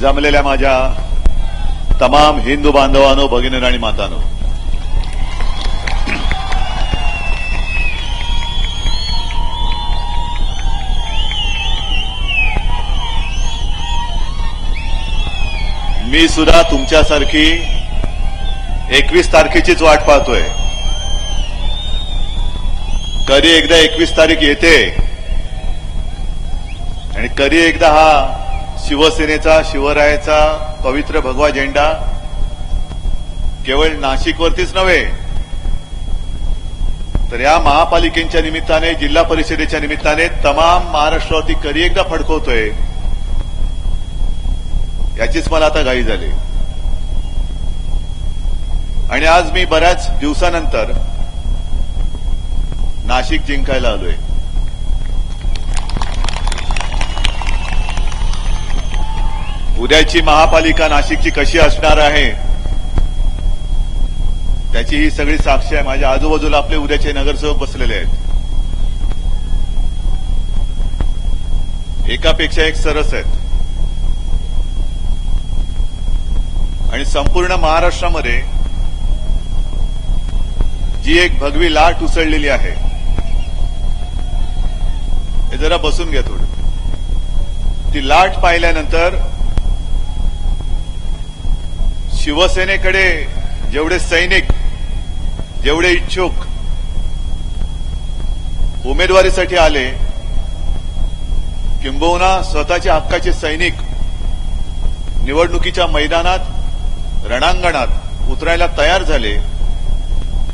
जमलेल्या माझ्या तमाम हिंदू बांधवांनो, भगिनींनो आणि मातांनो, मी सुद्धा तुमच्यासारखी 21 तारखेचीच वाट पाहतोय. कधी एकदा 21 तारीख येते आणि कधी एकदा हा शिवसेनेचा, शिवरायाचा पवित्र भगवा झेंडा केवळ नाशिकवरतीच नव्हे तर या महापालिकेच्या निमित्ताने, जिल्हा परिषदेच्या निमित्ताने तमाम महाराष्ट्रावरती कधी एकदा फडकवतोय, याचीच मला आता घाई झाली. आणि आज मी बऱ्याच दिवसानंतर नाशिक जिंकायला आलोय. उद्याची महापालिका नाशिकची कशी असणार आहे त्याची ही सगळी साक्ष आहे. माझ्या आजूबाजूला आपले उद्याचे नगरसेवक बसलेले आहेत. एकापेक्षा एक सरस आहेत. आणि संपूर्ण महाराष्ट्रामध्ये जी एक भगवी लाट उसळलेली आहे, हे जरा बसून घ्या थोडं. ती लाट पाहिल्यानंतर शिवसेनेकडे जेवढे सैनिक, जेवढे इच्छुक उमेदवारीसाठी आले, किंबहुना स्वतःच्या हक्काचे सैनिक निवडणुकीच्या मैदानात, रणांगणात उतरायला तयार झाले,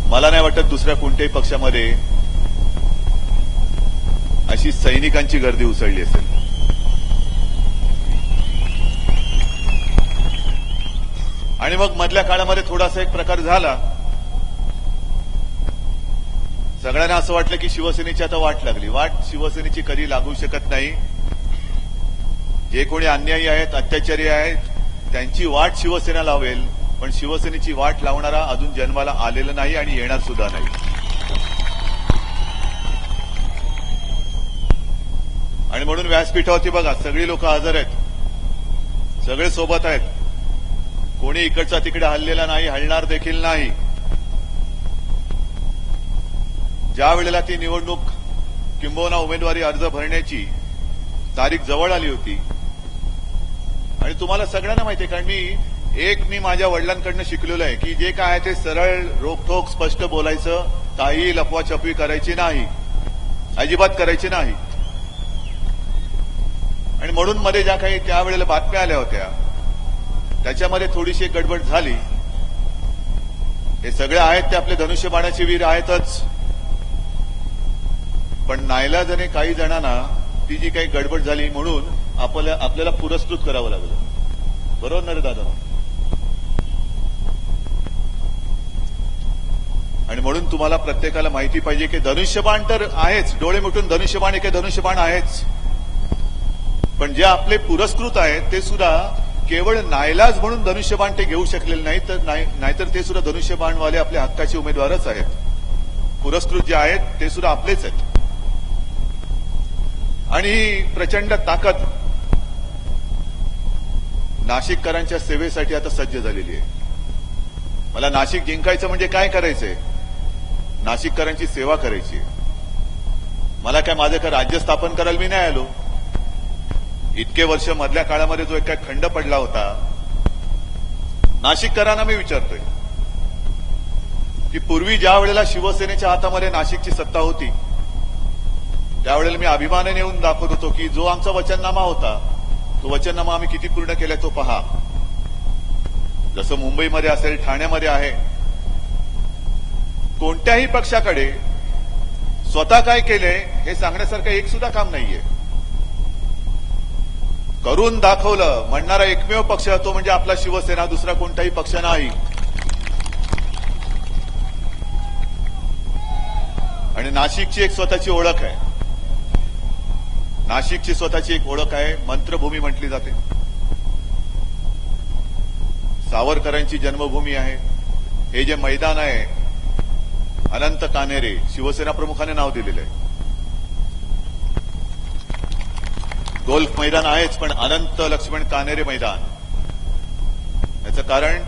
मला नाही वाटत दुसऱ्या कोणत्याही पक्षामध्ये अशी सैनिकांची गर्दी उसळली असेल. आणि मग मधल्या काळामध्ये थोडासा एक प्रकार झाला. सगळ्यांना असं वाटलं की शिवसेनेची आता वाट लागली. वाट शिवसेनेची कधी लागू शकत नाही. जे कोणी अन्यायी आहेत, अत्याचारी आहेत, त्यांची वाट शिवसेना लावेल, पण शिवसेनेची वाट लावणारा अजून जन्माला आलेला नाही आणि येणार सुद्धा नाही. आणि म्हणून व्यासपीठावरती बघा, सगळी लोक हजर आहेत, सगळे सोबत आहेत. कोणी इकडचा तिकडे हललेला नाही, हलणार देखील नाही. ज्या वेळेला ती निवडणूक किंबहुना उमेदवारी अर्ज भरण्याची तारीख जवळ आली होती, आणि तुम्हाला सगळ्यांना माहिती आहे, कारण मी माझ्या वडिलांकडनं शिकलेलो आहे की जे काय आहे ते सरळ, रोखठोक, स्पष्ट बोलायचं, काही लपवाछपवी करायची नाही, अजिबात करायची नाही. आणि म्हणून मध्ये ज्या काही त्यावेळेला बातम्या आल्या होत्या त्याच्यामध्ये थोडीशी गडबड झाली. हे सगळे आहेत ते आपले धनुष्यबाणाचे वीर आहेतच, पण नाईलाजाने काही जणांना ती जी काही गडबड झाली म्हणून आपल्याला पुरस्कृत करावं लागलं. बरोबर ना रे दादा? आणि म्हणून तुम्हाला प्रत्येकाला माहिती पाहिजे की धनुष्यबाण तर आहेच, डोळे मिटून धनुष्यबाण एके धनुष्यबाण आहेच, पण जे आपले पुरस्कृत आहेत ते सुद्धा केवळ नाईलाज म्हणून धनुष्यबाण ते घेऊ शकलेले नाहीतर ते सुद्धा धनुष्यबाणवाले आपल्या हक्काचे उमेदवारच आहेत. पुरस्कृत जे आहेत ते सुद्धा आपलेच आहेत. आणि ही प्रचंड ताकद नाशिककरांच्या सेवेसाठी आता सज्ज झालेली आहे. मला नाशिक जिंकायचं म्हणजे काय करायचंय? नाशिककरांची सेवा करायची. मला काय माझं काय राज्य स्थापन करायला मी नाही आलो. इतके वर्ष मधल्या काळामध्ये जो एक काय खंड पडला होता, नाशिककरांना मी विचारतोय की पूर्वी ज्या वेळेला शिवसेनेच्या हातामध्ये नाशिकची सत्ता होती त्यावेळेला मी अभिमानाने येऊन दाखवत होतो की जो आमचा वचननामा होता तो वचननामा आम्ही किती पूर्ण केलाय तो पहा. जसं मुंबईमध्ये असेल, ठाण्यामध्ये आहे, कोणत्याही पक्षाकडे स्वतः काय केले हे सांगण्यासारखं एक सुद्धा काम नाहीये. करून दाखवलं म्हणणारा एकमेव पक्ष तो म्हणजे आपला शिवसेना, दुसरा कोणताही पक्ष नाही. आणि नाशिकची एक स्वतःची ओळख आहे. नाशिकची स्वतःची एक ओळख आहे, मंत्रभूमी म्हटली जाते. सावरकरांची जन्मभूमी आहे. हे जे मैदान आहे अनंत कान्हेरे, शिवसेना प्रमुखाने नाव दिलेलं आहे. गोल्फ मैदान आहेच, पण अनंत लक्ष्मण कान्हेरे मैदान याचं कारण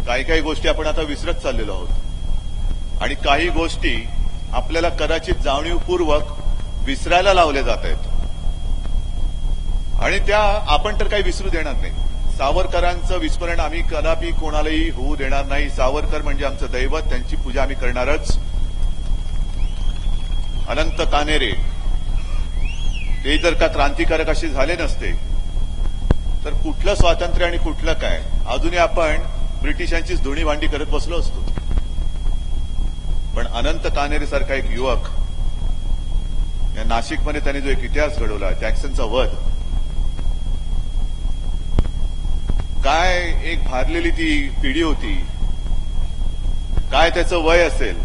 काही काही गोष्टी आपण आता विसरत चाललेलो आहोत आणि काही गोष्टी आपल्याला कदाचित जाणीवपूर्वक विसरायला लावल्या जात आहेत आणि त्या आपण तर काही विसरू देणार नाही. सावरकरांचं विस्मरण आम्ही कदापि कोणालाही होऊ देणार नाही. सावरकर म्हणजे आमचं दैवत, त्यांची पूजा आम्ही करणारच. अनंत कानेरे ते जर का क्रांतिकारक असे झाले नसते तर कुठलं स्वातंत्र्य आणि कुठलं काय, अजूनही आपण ब्रिटिशांचीच धुणी भांडी करत बसलो असतो. पण अनंत कानेरे सारखा एक युवक, या नाशिकमध्ये त्यांनी जो एक इतिहास घडवला, जॅक्सनचा वध, काय एक भारलेली ती पिढी होती, काय त्याचं वय असेल,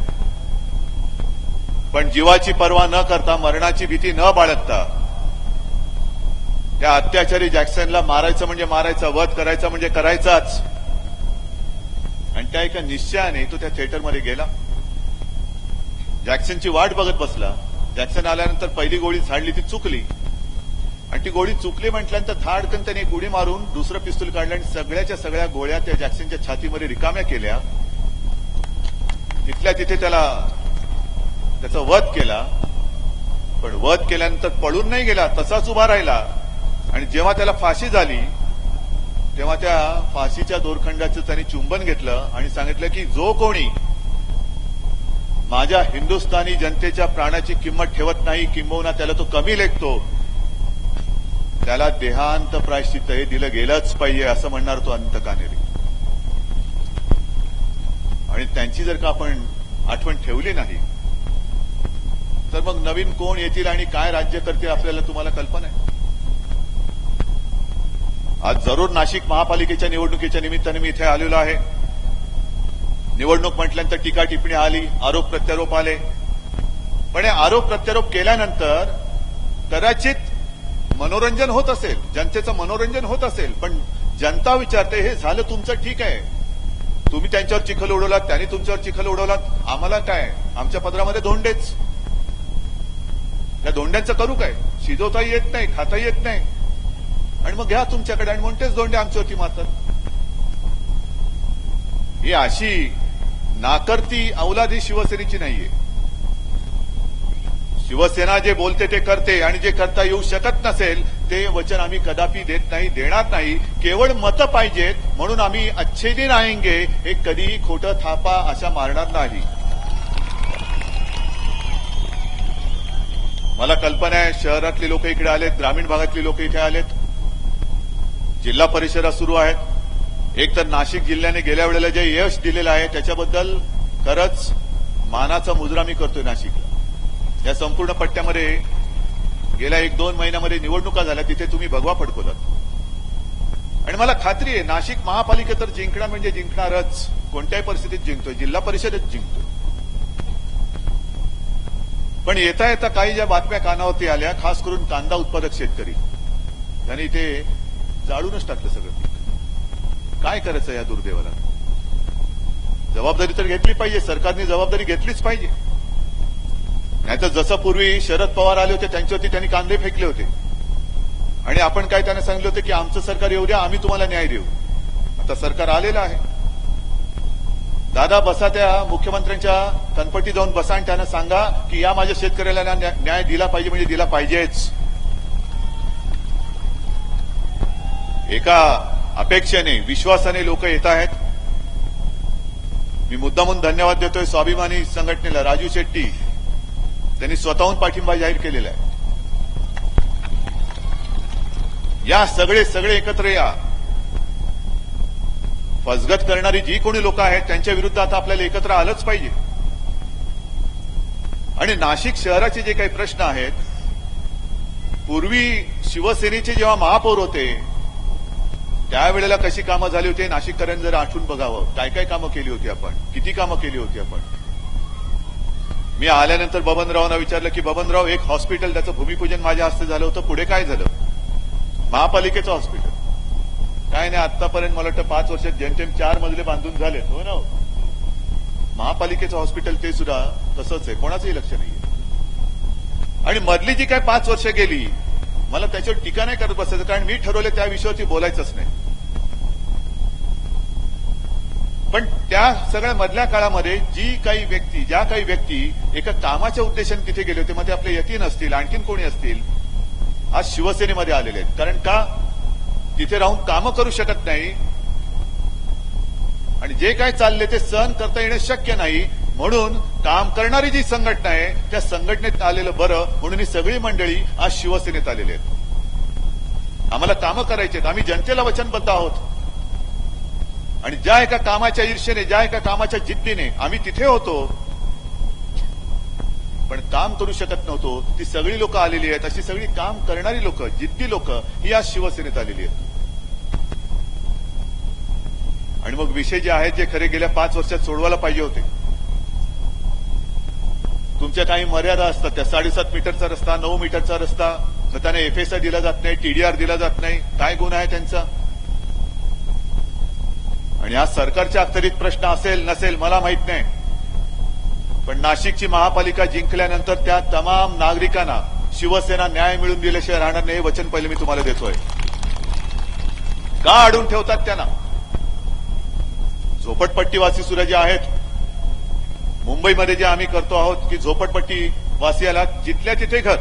पण जीवाची पर्वा न करता, मरणाची भीती न बाळगता त्या अत्याचारी जॅक्सनला मारायचं म्हणजे मारायचा, वध करायचा म्हणजे करायचाच. आणि त्या एका निश्चयाने तो त्या थिएटरमध्ये गेला, जॅक्सनची वाट बघत बसला. जॅक्सन आल्यानंतर पहिली गोळी झाडली, ती चुकली आणि ती गोळी चुकली म्हटल्यानंतर धाडकन त्याने एक उडी मारून दुसरं पिस्तूल काढलं आणि सगळ्याच्या सगळ्या गोळ्या त्या जॅक्सनच्या छातीमध्ये रिकाम्या केल्या. तिथल्या तिथे त्याचा वध केला. पण वध केल्यानंतर पळून नाही गेला, तसाच उभा राहिला आणि जेव्हा त्याला फाशी झाली तेव्हा त्या फाशीच्या दोरखंडाचं त्याने चुंबन घेतलं आणि सांगितलं की जो कोणी माझ्या हिंदुस्थानी जनतेच्या प्राणाची किंमत ठेवत नाही, किंबहुना त्याला तो कमी लेखतो, त्याला देहांत प्रायश्चित्त हे दिलं गेलंच पाहिजे, असं म्हणणार तो अनंत कानेरे. आणि त्यांची जर का आपण आठवण ठेवली नाही तर मग नवीन कोण येतील आणि काय राज्य करतील आपल्याला तुम्हाला कल्पना आहे. आज जरूर नाशिक महापालिकेच्या निवडणुकीच्या निमित्ताने मी इथे आलेलो आहे. निवडणूक म्हटल्यानंतर टीका टिप्पणी आली, आरोप प्रत्यारोप आले. पण हे आरोप प्रत्यारोप केल्यानंतर कदाचित मनोरंजन होत असेल, जनतेचं मनोरंजन होत असेल, पण जनता विचारते हे झालं तुमचं ठीक आहे, तुम्ही त्यांच्यावर चिखल उडवलात, त्यांनी तुमच्यावर चिखल उडवलात, आम्हाला काय, आमच्या पदरामध्ये धोंडेच, त्या धोंड्यांचं करू काय, शिजवताही येत नाही, खाताही येत नाही आणि मग घ्या तुमच्याकडे आणि म्हणतेच धोंडे आमच्यावरती मारतात. ही अशी नाकर्ती औलादी शिवसेनेची नाहीये. शिवसेना जे बोलते ते करते आणि जे करता येऊ शकत नसेल ते वचन आम्ही कदापि देत नाही, देणार नाही. केवळ मतं पाहिजेत म्हणून आम्ही अच्छे दिन आएंगे हे कधीही खोटं थापा अशा मारणार नाही. मला कल्पना आहे शहरातली लोक इकडे आलेत, ग्रामीण भागातली लोक इथे आलेत, जिल्हा परिषदा सुरू आहेत. एक तर नाशिक जिल्ह्याने गेल्या वेळेला जे यश दिलेलं आहे त्याच्याबद्दल खरंच मानाचा मुजरा मी करतोय नाशिकला. या संपूर्ण पट्ट्यामध्ये गेल्या 1-2 महिन्यामध्ये निवडणुका झाल्या, तिथे तुम्ही भगवा फडकवलात आणि मला खात्री आहे नाशिक महापालिका तर जिंकणार म्हणजे जिंकणारच, कोणत्याही परिस्थितीत जिंकतोय, जिल्हा परिषदेत जिंकतोय. पण येता येता काही ज्या बातम्या कानावरती आल्या, खास करून कांदा उत्पादक शेतकरी, त्यांनी इथे जाळूनच टाकलं सगळं पीक. काय करायचं या दुर्दैवाला? जबाबदारी तर घेतली पाहिजे, सरकारने जबाबदारी घेतलीच पाहिजे. नाहीतर जसं पूर्वी शरद पवार आले होते त्यांच्यावरती त्यांनी कांदे फेकले होते आणि आपण काय त्यांना सांगितलं होतं की आमचं सरकार येऊ द्या, आम्ही तुम्हाला न्याय देऊ. आता सरकार आलेलं आहे. दादा बसा, त्या मुख्यमंत्र्यांच्या कनपटी जाऊन बसा आणि त्यांना सांगा की या माझ्या शेतकऱ्याला न्याय दिला पाहिजे म्हणजे दिला पाहिजेच. एका अपेक्षेने, विश्वासाने लोक येत आहेत. मी मुद्दामून धन्यवाद देतोय स्वाभिमानी संघटनेला, राजू शेट्टी, त्यांनी स्वतःहून पाठिंबा जाहीर केलेला आहे. या सगळे एकत्र या. फसगत करणारी जी कोणी लोक आहेत त्यांच्या विरुद्ध आता आपल्याला एकत्र आलंच पाहिजे. आणि नाशिक शहराचे जे काही प्रश्न आहेत, पूर्वी शिवसेनेचे जेव्हा महापौर होते त्यावेळेला कशी कामं झाली होती नाशिककरांनी जर आठवून बघावं. काय काय कामं केली होती आपण, किती कामं केली होती आपण. मी आल्यानंतर बबनरावांना विचारलं की बबनराव, एक हॉस्पिटल त्याचं भूमिपूजन माझ्या हस्ते झालं होतं, पुढे काय झालं? महापालिकेचं हॉस्पिटल काय नाही, आतापर्यंत मला वाटतं 5 वर्षात जेमतेम 4 मजले बांधून झालेत. हो ना, महापालिकेचं हॉस्पिटल ते सुद्धा तसंच आहे, कोणाचंही लक्ष नाहीये. आणि मधली जी काय 5 वर्ष गेली, मला त्याच्यावर टीका नाही करत बसायचं, कारण मी ठरवलं त्या विषयावरती बोलायचंच नाही. पण त्या सगळ्या मधल्या काळामध्ये ज्या काही व्यक्ती एका कामाच्या उद्देशाने तिथे गेले होते, मग ते आपले यतीन असतील, आणखीन कोणी असतील, आज शिवसेनेमध्ये आलेले आहेत. कारण का तिथे राहून कामं करू शकत नाही आणि जे काय चालले ते सहन करता येणं शक्य नाही. म्हणून काम करणारी जी संघटना आहे त्या संघटनेत आलेलं बरं म्हणून ही सगळी मंडळी आज शिवसेनेत आलेली आहेत. आम्हाला कामं करायची आहेत, आम्ही जनतेला वचनबद्ध आहोत आणि ज्या एका कामाच्या ईर्षेने, ज्या एका कामाच्या जिद्दीने आम्ही तिथे होतो पण काम करू शकत नव्हतो, ती सगळी लोक आलेली आहेत. अशी सगळी काम करणारी लोक, जिद्दी लोक ही आज शिवसेनेत आलेली आहेत. आणि मग विषय जे आहेत जे खरे गेल्या 5 वर्षात सोडवायला पाहिजे होते. तुमच्या काही मर्यादा असतात, त्या 7.5 मीटरचा रस्ता, 9 मीटरचा रस्ता, तर त्याने एफएसआय दिला जात नाही, टीडीआर दिला जात नाही. काय गुन्हा आहे त्यांचा? आणि आज सरकारच्या अखत्यारीत प्रश्न असेल नसेल मला माहित नाही, पण नाशिकची महापालिका जिंकल्यानंतर त्या तमाम नागरिकांना शिवसेना न्याय मिळवून दिल्याशिवाय राहणार नाही, हे वचन पहिले मी तुम्हाला देतोय. का अडून ठेवतात त्यांना? झोपडपट्टीवासी सुद्धा जे आहेत, मुंबईमध्ये जे आम्ही करतो आहोत की झोपडपट्टी वासियाला जिथल्या तिथे घर,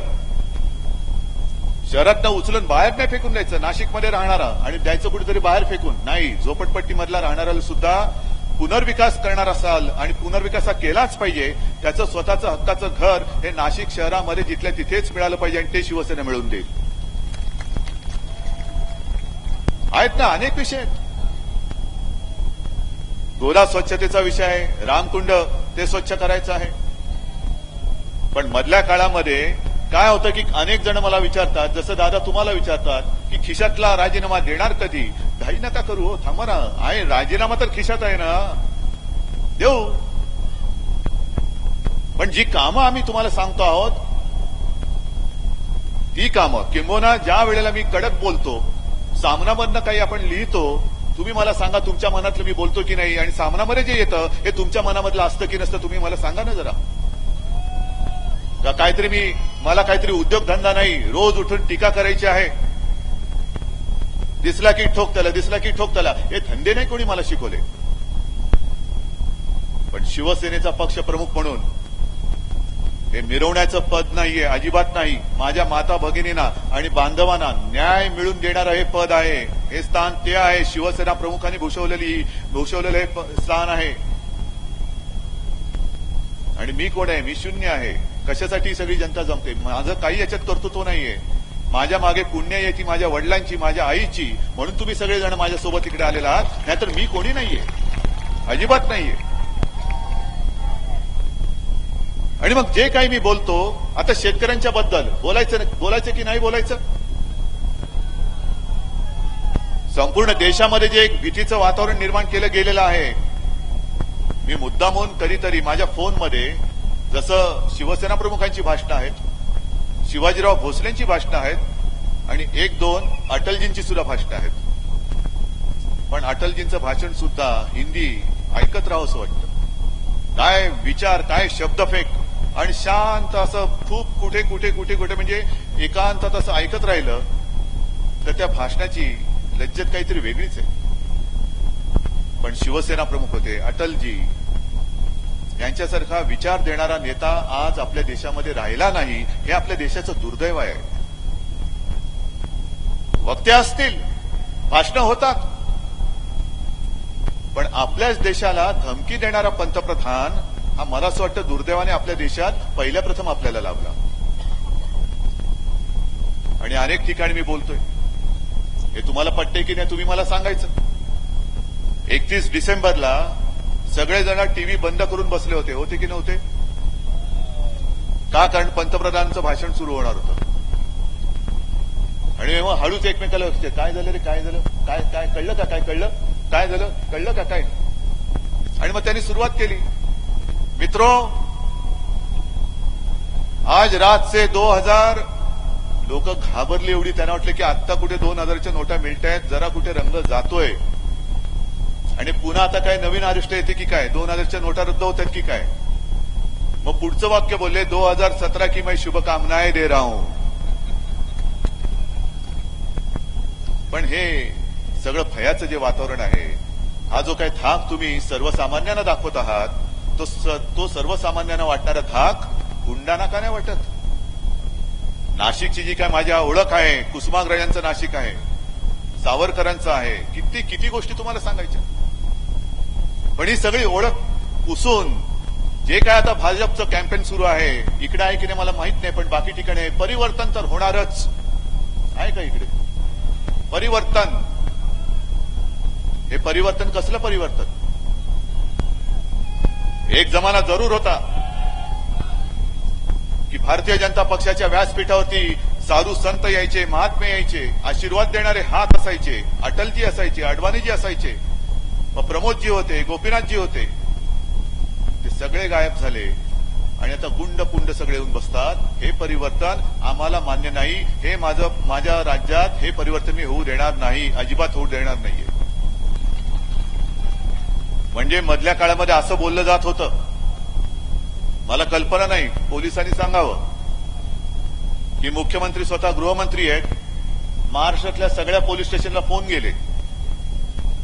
शहरातनं उचलून बाहेर नाही फेकून द्यायचं, नाशिकमध्ये राहणारा आणि द्यायचं कुठेतरी बाहेर फेकून नाही, झोपडपट्टीमधला राहणाऱ्याला सुद्धा पुनर्विकास करणार असाल आणि पुनर्विकास हा केलाच पाहिजे. त्याचं स्वतःचं हक्काचं घर हे नाशिक शहरामध्ये जिथल्या तिथेच मिळालं पाहिजे आणि ते शिवसेना मिळवून देईल. आहेत ना अनेक विषय आहेत. गोरा स्वच्छतेचा विषय आहे, रामकुंड ते स्वच्छ करायचं आहे. पण मधल्या काळामध्ये काय होतं की अनेक जण मला विचारतात, जसं दादा तुम्हाला विचारतात की खिशातला राजीनामा देणार कधी? घाई नका करू, हो थांबा ना, आहे राजीनामा तर खिशात आहे ना, देऊ. पण जी कामं आम्ही तुम्हाला सांगतो आहोत ती कामं, किंबहुना ज्या वेळेला मी कडक बोलतो, सामनामधनं काही आपण लिहितो, तुम्ही मला सांगा तुमच्या मनातलं मी बोलतो की नाही, आणि सामनामध्ये जे येतं हे तुमच्या मनामधलं असतं की नसतं, तुम्ही मला सांगा ना जरा. का काहीतरी मला काहीतरी उद्योगधंदा नाही, रोज उठून टीका करायची आहे, दिसला की ठोक त्याला, दिसला की ठोक त्याला, हे धंदे नाही कोणी मला शिकवले. पण शिवसेनेचा पक्ष प्रमुख म्हणून हे मिरवण्याचं पद नाहीये, अजिबात नाही. माझ्या माता भगिनींना आणि बांधवांना न्याय मिळवून देणारं हे पद आहे, हे स्थान ते आहे. शिवसेना प्रमुखांनी भूषवलेलं हे स्थान आहे. आणि मी कोण आहे? मी शून्य आहे. कशासाठी सगळी जनता जमते? माझं काही याच्यात कर्तृत्व नाहीये. माझ्या मागे पुण्य येते माझ्या वडिलांची, माझ्या आईची, म्हणून तुम्ही सगळेजण माझ्यासोबत इकडे आलेला आहात, नाहीतर मी कोणी नाहीये, अजिबात नाहीये. आणि मग जे काही मी बोलतो आता शेतकऱ्यांच्या बद्दल बोलायचं की नाही बोलायचं? संपूर्ण देशामध्ये जे एक भीतीचं वातावरण निर्माण केलं गेलेलं आहे, मी मुद्दामून कधीतरी माझ्या फोनमध्ये जसं शिवसेना प्रमुखांची भाषणं आहेत, शिवाजीराव भोसलेंची भाषणं आहेत आणि 1-2 अटलजींची सुद्धा भाषणं आहेत. पण अटलजींचं भाषण सुद्धा हिंदी ऐकत राहावं असं वाटतं. काय विचार, काय शब्दफेक, आणि शांत असं खूप कुठे म्हणजे एकांतात असं ऐकत राहिलं तर त्या भाषणाची लज्जत काहीतरी वेगळीच आहे. पण शिवसेना प्रमुख होते अटलजी, यांच्यासारखा विचार देणारा नेता आज आपल्या देशामध्ये राहिला नाही, हे आपल्या देशाचं दुर्दैव आहे. वक्ते असतील, भाषणं होतात, पण आपल्याच देशाला धमकी देणारा पंतप्रधान हा मला असं वाटतं दुर्दैवाने आपल्या देशात पहिल्या प्रथम आपल्याला लाभला. आणि अनेक ठिकाणी मी बोलतोय, हे तुम्हाला पटतंय की नाही तुम्ही मला सांगायचं. 31 डिसेंबरला सगळेजण टीव्ही बंद करून बसले होते की नव्हते? का? कारण पंतप्रधानांचं भाषण सुरू होणार होतं. आणि मग हळूच एकमेकाला काय झालं रे, काय झालं, काय काय कळलं का, काय कळलं, काय झालं, कळलं का काय? आणि मग त्यांनी सुरुवात केली. मित्रों, आज रात से 2000 लोक घाबरली एवढी, त्यांना वाटलं की आत्ता कुठे 2000च्या नोटा मिळतायत, जरा कुठे रंग जातोय आणि पुन्हा आता काय नवीन अरिष्ट येते की काय, 2000च्या नोटा रद्द होतात की काय. मग पुढचं वाक्य बोलले, 2017 की मैं शुभकामनाएं दे रहा हूं. पण हे सगळं भयाचं जे वातावरण आहे हा जो काही धाक तुम्ही सर्वसामान्यांना दाखवत आहात तो सर्वसामान्यांना वाटणारा धाक गुंडांना का नाही वाटत? नाशिकची जी काय माझ्या ओळख आहे, कुसुमाग्रजांचं नाशिक आहे, सावरकरांचं आहे, किती किती गोष्टी तुम्हाला सांगायच्या. पण ही सगळी ओळख पुसून जे काय आता भाजपचं कॅम्पेन सुरू आहे, इकडे आहे की नाही मला माहित नाही, पण बाकी ठिकाणी आहे, परिवर्तन तर होणारच आहे का इकडे? परिवर्तन, हे परिवर्तन कसलं परिवर्तन? एक जमाना जरूर होता की भारतीय जनता पक्षाच्या व्यासपीठावरती साधू संत यायचे, महात्मे यायचे, आशीर्वाद देणारे हात असायचे, अटलजी असायचे, अडवाणीजी असायचे, मग प्रमोदजी होते, गोपीनाथजी होते. ते सगळे गायब झाले आणि आता गुंड पुंड सगळे येऊन बसतात. हे परिवर्तन आम्हाला मान्य नाही. हे माझ्या राज्यात हे परिवर्तन मी होऊ देणार नाही, अजिबात होऊ देणार नाहीये. म्हणजे मधल्या काळामध्ये असं बोललं जात होतं, मला कल्पना नाही, पोलिसांनी सांगावं की मुख्यमंत्री स्वतः गृहमंत्री आहेत, महाराष्ट्रातल्या सगळ्या पोलीस स्टेशनला फोन गेले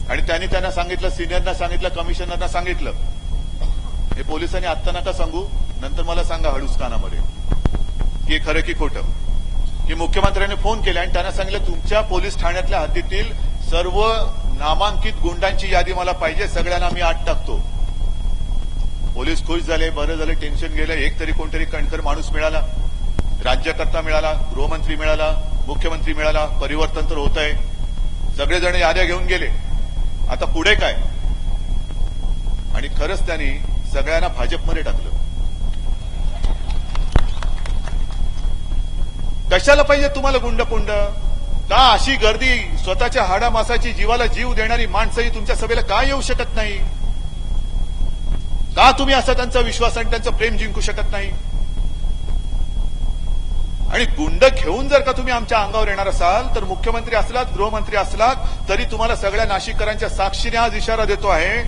आणि त्यांना सांगितलं, सिनियरना सांगितलं, कमिशनरना सांगितलं. हे पोलिसांनी आत्ता नका सांगू, नंतर मला सांगा हळूच कानामध्ये की खरं की खोटं, की मुख्यमंत्र्यांनी फोन केला आणि त्यांना सांगितलं तुमच्या पोलीस ठाण्यातल्या हद्दीतील सर्व नामांकित गुंडांची यादी मला पाहिजे, सगळ्यांना मी आत टाकतो. पोलीस खुश झाले, बरं झालं, टेन्शन गेलं. एक तरी कोणतरी कणखर माणूस मिळाला, राज्यकर्ता मिळाला, गृहमंत्री मिळाला, मुख्यमंत्री मिळाला. परिवर्तन तर होत आहे. सगळेजण याद्या घेऊन गेले. आता पुढे काय? आणि खरंच त्यांनी सगळ्यांना भाजपमध्ये टाकलं. कशाला पाहिजे तुम्हाला गुंडपुंड? का अशी गर्दी, स्वतःच्या हाडामासाची, जीवाला जीव देणारी माणसंही तुमच्या सभेला का येऊ शकत नाही? का तुम्ही असा त्यांचा विश्वास आणि त्यांचं प्रेम जिंकू शकत नाही? आणि गुंड घेऊन जर का तुम्ही आमच्या अंगावर येणार असाल तर मुख्यमंत्री असलात, गृहमंत्री असलात, तरी तुम्हाला सगळ्या नाशिककरांच्या साक्षीने आज इशारा देतो आहे,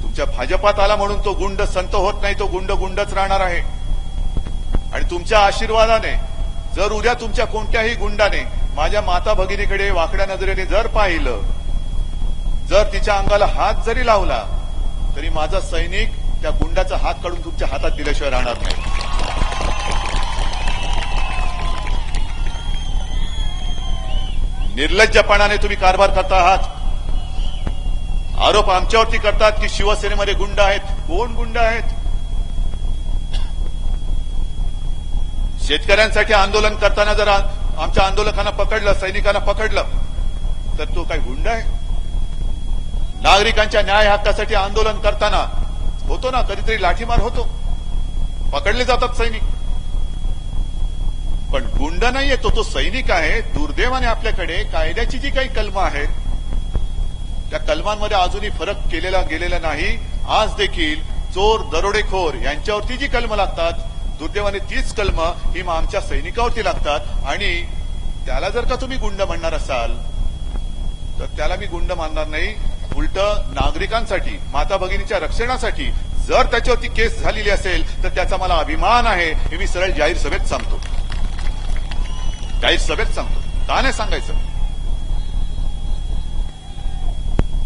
तुमच्या भाजपात आला म्हणून तो गुंड संत होत नाही, तो गुंड गुंडच राहणार आहे. आणि तुमच्या आशीर्वादाने जर उद्या तुमच्या कोणत्याही गुंडाने माझ्या माता भगिनीकडे वाकड्या नजरेने जर पाहिलं, जर तिच्या अंगाला हात जरी लावला, तरी माझा सैनिक त्या गुंडाचा हात काढून तुमच्या हातात दिल्याशिवाय राहणार नाही. निर्लज्जपणाने तुम्ही कारभार करता आहात. आरोप आमच्यावरती करतात की शिवसेनेमध्ये गुंड आहेत. कोण गुंड आहेत? शेतकऱ्यांसाठी आंदोलन करताना जर आमच्या आंदोलकांना पकडलं, सैनिकांना पकडलं, तर तो काय गुंड आहे? नागरिकांच्या न्याय हक्कासाठी आंदोलन करताना होतो ना, कधीतरी लाठीमार होतो, पकडले जातात सैनिक, पण गुंड नाहीये तो सैनिक आहे. दुर्दैवाने आपल्याकडे कायद्याची जी काही कलमं आहेत, त्या कलमांमध्ये अजूनही फरक केलेला गेलेला नाही. आज देखील चोर, दरोडेखोर यांच्यावरती जी कलमं लागतात, दुर्दैवाने तीच कलमं ही आमच्या सैनिकावरती लागतात. आणि त्याला जर का तुम्ही गुंड म्हणणार असाल तर त्याला मी गुंड मानणार नाही. उलट नागरिकांसाठी, माता भगिनीच्या रक्षणासाठी जर त्याच्यावरती केस झालेली असेल तर त्याचा मला अभिमान आहे, हे मी सरळ जाहीर सभेत सांगतो. जाहीर सभेत सांगतो, का नाही सांगायचं?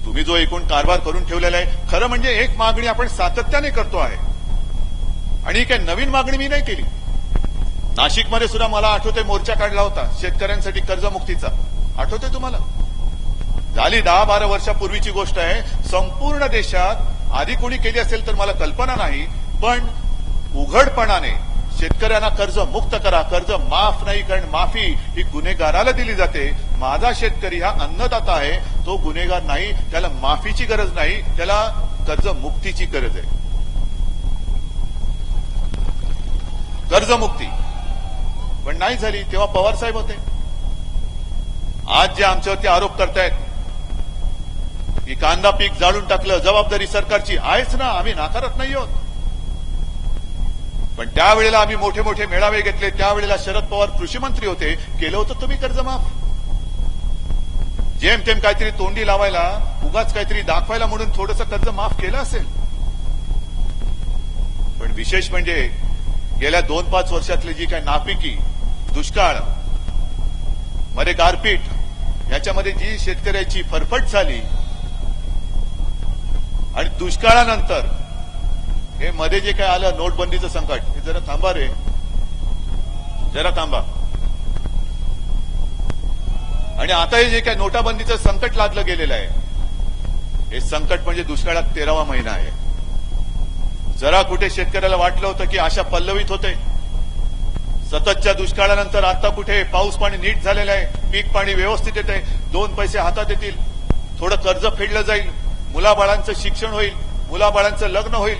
तुम्ही जो एकूण कारभार करून ठेवलेला आहे, खरं म्हणजे एक मागणी आपण सातत्याने करतो आहे आणि ही काही नवीन मागणी मी नाही केली. नाशिकमध्ये सुद्धा मला आठवतंय मोर्चा काढला होता शेतकऱ्यांसाठी कर्जमुक्तीचा. आठवतंय तुम्हाला? झाली 10-12 वर्षापूर्वीची गोष्ट आहे. संपूर्ण देशात आधी कोणी केली असेल तर मला कल्पना नाही, पण उघडपणाने शेतकऱ्यांना कर्ज मुक्त करा, कर्ज माफ नाही, कारण माफी ही गुन्हेगाराला दिली जाते. माझा शेतकरी हा अन्नदाता आहे, तो गुन्हेगार नाही, त्याला माफीची गरज नाही, त्याला कर्जमुक्तीची गरज आहे. कर्जमुक्ती पण नाही झाली. तेव्हा पवार साहेब होते. आज जे आमच्यावरती आरोप करतायत की कांदा पीक जाळून टाकलं, जबाबदारी सरकारची आहेच ना, आम्ही नाकारत नाही आहोत. पण त्यावेळेला आम्ही मोठे मोठे मेळावे घेतले. त्यावेळेला शरद पवार कृषी मंत्री होते. केलं होतं तुम्ही कर्जमाफ. जेमतेम काहीतरी तोंडी लावायला, उगाच काहीतरी दाखवायला म्हणून थोडंसं कर्ज माफ केलं असेल. पण विशेष म्हणजे गेल्या 2-5 वर्षातली जी काही नापिकी, दुष्काळ मध्ये गारपीट, याच्या त्याच्यामध्ये जी शेतकऱ्याची फरफट झाली आणि दुष्काळानंतर हे मध्ये जे काय आलं नोटबंदीचं संकट, हे जरा थांबा रे, जरा थांबा. आणि आता हे जे काय नोटाबंदीचं संकट लादलं गेलेलं आहे, हे संकट म्हणजे दुष्काळात 13वा महिना आहे. जरा कुठे शेतकऱ्याला वाटलं होतं की आशा पल्लवित होते. सततच्या दुष्काळानंतर आता कुठे पाऊस पाणी नीट झालेलं आहे, पीक पाणी व्यवस्थित येत आहे, 2 पैसे हातात येतील, थोडं कर्ज फेडलं जाईल, मुलाबाळांचं शिक्षण होईल, मुलाबाळांचं लग्न होईल.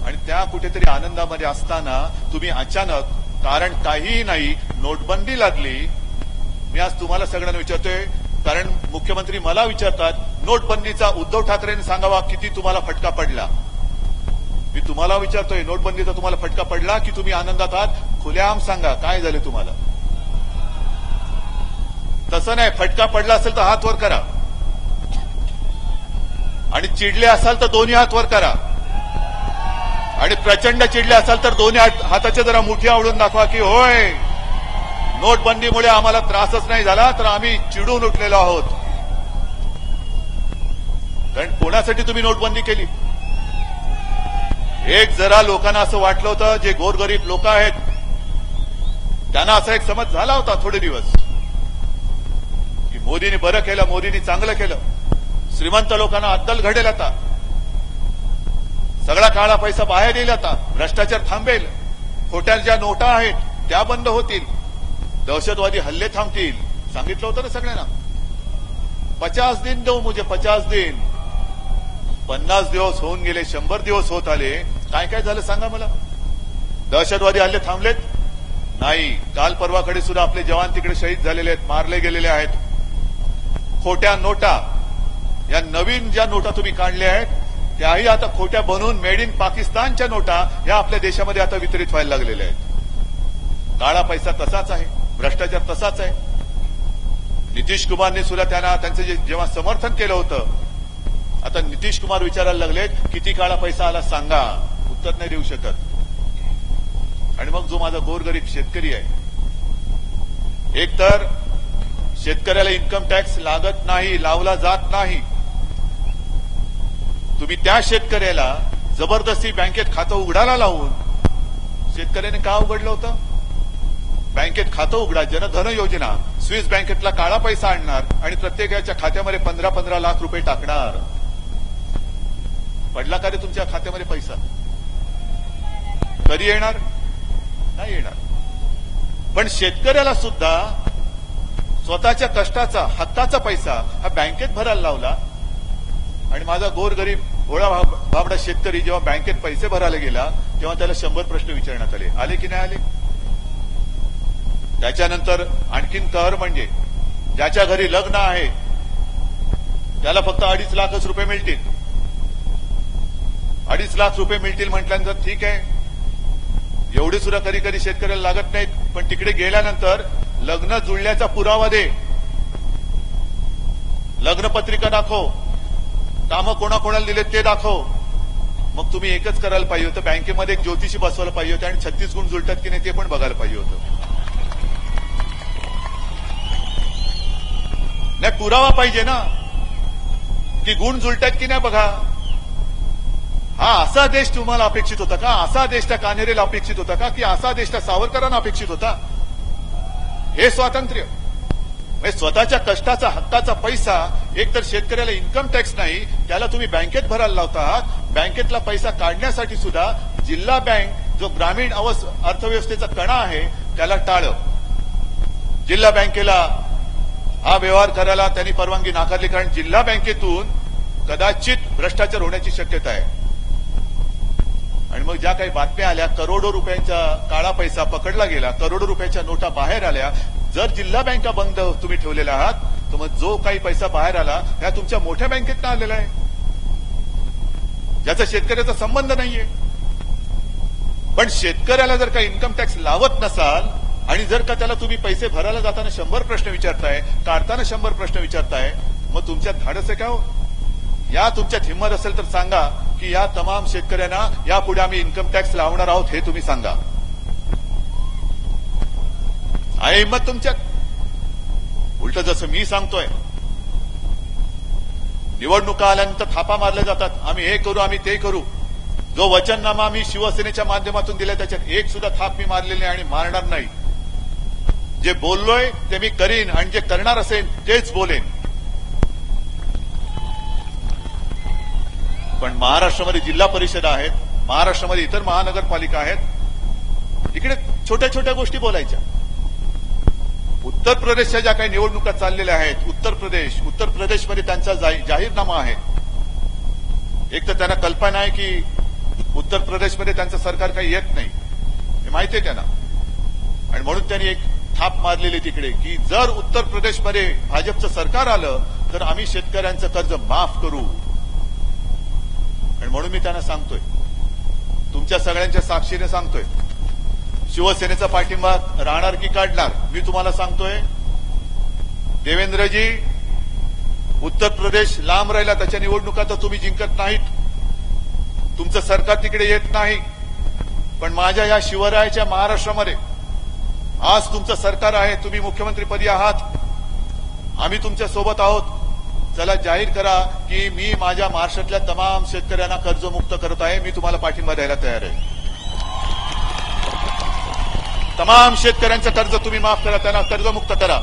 आणि त्या कुठेतरी आनंदामध्ये असताना तुम्ही अचानक कारण काहीही नाही नोटबंदी लागली. मी आज तुम्हाला सगळ्यांना विचारतोय, कारण मुख्यमंत्री मला विचारतात नोटबंदीचा उद्धव ठाकरेंनी सांगावा किती तुम्हाला फटका पडला. मी तुम्हाला विचारतोय नोटबंदीचा तुम्हाला फटका पडला की तुम्ही आनंदात आहात? खुलेआम सांगा काय झाले तुम्हाला. तसं नाही, फटका पडला असेल तर हात वर करा आणि चिडले असाल तर दोन्ही हात वर करा आणि प्रचंड चिडले असाल तर दोन्ही हाताच्या जरा मुठी आवडून दाखवा की होय नोटबंदीमुळे आम्हाला त्रासच नाही झाला, तर आम्ही चिडून उठलेलो आहोत. कारण कोणासाठी तुम्ही नोटबंदी केली? एक जरा लोकांना असं वाटलं होतं, जे गोरगरीब लोक आहेत त्यांना असा एक समज झाला होता थोडे दिवस की मोदींनी बरं केलं, मोदींनी चांगलं केलं, श्रीमंत लोकांना अद्दल घडेल, आता सगळा काळा पैसा बाहेर येईल, आता भ्रष्टाचार थांबेल, खोट्या ज्या नोटा आहेत त्या बंद होतील, दहशतवादी हल्ले थांबतील. सांगितलं होतं ना सगळ्यांना. 50 दिन दो मुझे 50 दिन. 50 दिवस होऊन गेले, 100 दिवस होत आले, काय काय झालं सांगा मला. दहशतवादी हल्ले थांबलेत? नाही. काल परवाकडे सुद्धा आपले जवान तिकडे शहीद झालेले आहेत, मारले गेलेले आहेत. खोट्या नोटा, या नवीन ज्या नोटा तुम्ही काढल्या आहेत त्याही आता खोट्या बनवून मेड इन पाकिस्तानच्या नोटा या आपल्या देशामध्ये आता वितरित व्हायला लागलेल्या आहेत. काळा पैसा तसाच आहे, भ्रष्टाचार तसाच आहे. नितीश कुमारने सुद्धा त्यांचं जेव्हा समर्थन केलं होतं, आता नितीश कुमार विचारायला लागलेत किती काळा पैसा आला सांगा, उत्तर नाही देऊ शकत. आणि मग जो माझा गोरगरीब शेतकरी आहे, एक तर शेतकऱ्याला इन्कम टॅक्स लागत नाही, लावला जात नाही. तुम्ही त्या शेतकऱ्याला जबरदस्ती बँकेत खातं उघडायला लावून, शेतकऱ्याने का उघडलं होतं? बँकेत खातं उघडा, जनधन योजना, स्विस बँकेतला काळा पैसा आणणार आणि प्रत्येकाच्या खात्यामध्ये 15-15 लाख रुपये टाकणार. पडला का रे तुमच्या खात्यामध्ये पैसा? कधी येणार? नाही येणार. पण शेतकऱ्याला सुद्धा स्वतःच्या कष्टाचा हक्काचा पैसा हा बँकेत भरायला लावला. आणि माझा गोरगरीब भोळा बाबडा शेतकरी जेव्हा बँकेत पैसे भरायला गेला तेव्हा त्याला 100 प्रश्न विचारण्यात आले. आले की नाही आले? त्याच्यानंतर आणखीन कहर म्हणजे ज्याच्या घरी लग्न आहे त्याला फक्त 2.5 लाखच रुपये मिळतील. 2.5 लाख रुपये मिळतील म्हटल्यानंतर ठीक आहे, एवढे सुद्धा कधी कधी शेतकऱ्याला लागत नाहीत. पण तिकडे गेल्यानंतर लग्न जुळल्याचा पुरावा दे, लग्नपत्रिका दाखव, कामं कोणाकोणाला दिलेत ते दाखव. मग तुम्ही एकच करायला पाहिजे होतं, बँकेमध्ये एक ज्योतिषी बसवायला पाहिजे होते आणि 36 गुण जुळतात की नाही ते पण बघायला पाहिजे होतं. नाही, पुरावा पाहिजे ना की गुण जुळतात की नाही बघा. हा असा देश तुम्हाला अपेक्षित होता का? असा देश त्या कान्हेरेला अपेक्षित होता का? की असा देश त्या सावरकरांना अपेक्षित होता? हे स्वातंत्र्य म्हणजे स्वतःच्या कष्टाचा हक्काचा पैसा, एक तर शेतकऱ्याला इन्कम टॅक्स नाही त्याला तुम्ही बँकेत भरायला लावता आहात. बँकेतला पैसा काढण्यासाठी सुद्धा जिल्हा बँक जो ग्रामीण अर्थव्यवस्थेचा कणा आहे त्याला टाळं. जिल्हा बँकेला हा व्यवहार करायला त्यांनी परवानगी नाकारली, कारण जिल्हा बँकेतून कदाचित भ्रष्टाचार होण्याची शक्यता आहे. आणि मग ज्या काही बातम्या आल्या, करोडो रुपयांचा काळा पैसा पकडला गेला, करोडो रुपयाच्या नोटा बाहेर आल्या. जर जिल्हा बँका बंद तुम्ही ठेवलेल्या आहात तर मग जो काही पैसा बाहेर आला त्या तुमच्या मोठ्या बँकेतनं आलेला आहे, ज्याचा शेतकऱ्याचा संबंध नाहीये. पण शेतकऱ्याला जर का इन्कम टॅक्स लावत नसाल आणि जर का त्याला तुम्ही पैसे भरायला जाताना 100 प्रश्न विचारताय, काढताना 100 प्रश्न विचारताय, मग तुमच्यात धाडस आहे का हो? या तुमच्यात हिंमत असेल तर सांगा की या तमाम शेतकऱ्यांना यापुढे आम्ही इन्कम टॅक्स लावणार आहोत, हे तुम्ही सांगा. आहे हिंमत तुमच्यात? उलट जसं मी सांगतोय, निवडणुका आल्यानंतर थापा मारल्या जातात, आम्ही हे करू आम्ही ते करू. जो वचननामा मी शिवसेनेच्या माध्यमातून दिला त्याच्यात एक सुद्धा थाप मी मारलेली नाही आणि मारणार नाही. जे बोललोय ते मी करीन आणि जे करणार असेल तेच बोलेन. पण महाराष्ट्रामध्ये जिल्हा परिषद आहेत, महाराष्ट्रामध्ये इतर महानगरपालिका आहेत, इकडे छोट्या छोट्या गोष्टी बोलायच्या. उत्तर प्रदेशच्या ज्या काही निवडणुका चाललेल्या आहेत, उत्तर प्रदेशमध्ये त्यांचा जाहीरनामा आहे. एक तर त्यांना कल्पना आहे की उत्तर प्रदेशमध्ये त्यांचं सरकार काही येत नाही, हे माहिती आहे त्यांना, आणि म्हणून त्यांनी एक थाप मारलेली तिकडे की जर उत्तर प्रदेशमध्ये भाजपचं सरकार आलं तर आम्ही शेतकऱ्यांचं कर्ज माफ करू. आणि म्हणून मी त्यांना सांगतोय, तुमच्या सगळ्यांच्या साक्षीने सांगतोय, शिवसेनेचा पाठिंबा राहणार की काढणार. मी तुम्हाला सांगतोय देवेंद्रजी, उत्तर प्रदेश लांब राहिला, त्याच्या निवडणुका तर तुम्ही जिंकत नाहीत, तुमचं सरकार तिकडे येत नाही. पण माझ्या या शिवरायाच्या महाराष्ट्रामध्ये आज तुमचं सरकार आहे, तुम्ही मुख्यमंत्रीपदी आहात, आम्ही तुमच्या सोबत आहोत. चला जाहीर करा की मी माझ्या महाराष्ट्रातल्या तमाम शेतकऱ्यांना कर्जमुक्त करत आहे, मी तुम्हाला पाठिंबा द्यायला तयार आहे. तमाम शेतकऱ्यांचं कर्ज तुम्ही माफ करा, त्यांना कर्जमुक्त करा.